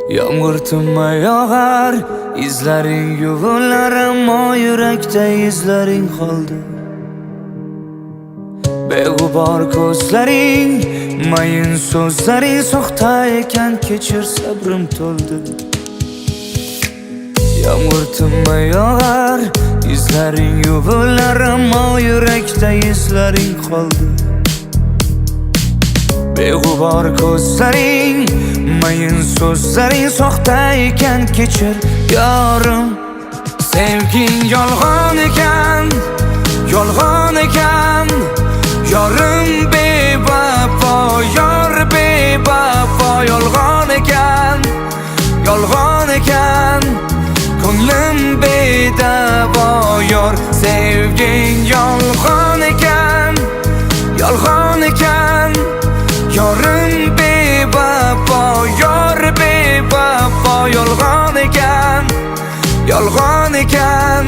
Yağmur tinmay yog'ar, izlaring yuvilar, ammo yurakda izlaring qoldi. Beg'ubor ko'zlaring, mayin so'zlaring soxta ekan, kechir sabrim to'ldi. Yağmur tinmay yog'ar, izlaring yuvilar, ammo yurakda izlaring qoldi. Beg'ubor ko'zlaring, mayin so'zlaring soxta ekan, kechir yorim. Sevging yolg'on ekan, yolg'on ekan. Yorim bevafo, yor bevafo. Yolg'on ekan, yolg'on ekan. Ko'nglim bedavo yor. Sevging yolg'on ekan, yolg'on ekan. Yorim bevafo, yor bevafo. Yolg'on ekan, yolg'on ekan.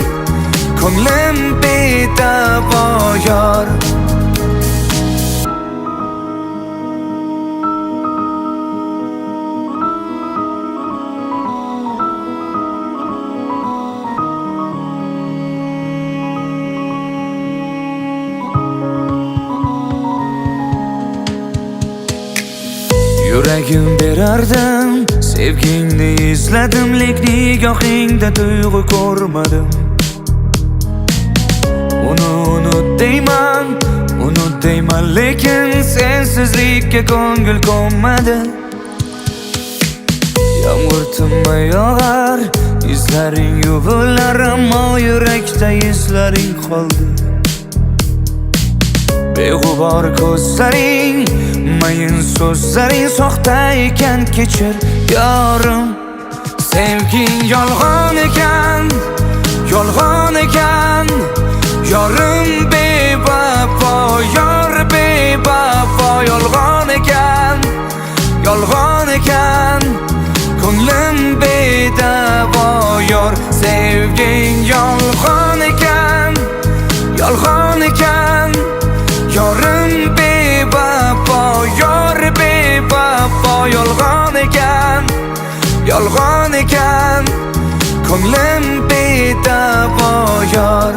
Ko'nglim bedavo yor. Yuragim berardim, sevgingni izladim, lek nigohingda tuyg'u ko'rmadim. Unut deyman, lekin sensizlikka ko'ngil ko'nmadi. Yağmur tinmay yog'ar, izlaring yuvilar, ammo yurakda izlaring qoldi. Beg'ubor ko'zlaring, mayin so'zlaring soxta ekan, kechir yorim. Sevging yolg'on ekan, yolg'on ekan. Yorim bevafo, yor bevafo. Yolg'on ekan, yolg'on ekan. Ko'nglim bedavo yor. Sevging yolg'on ekan, yolg'on ekan. Yorim bevafo, yor bevafo. Yolg'on ekan, yolg'on ekan. Ko'nglim bedavo yor.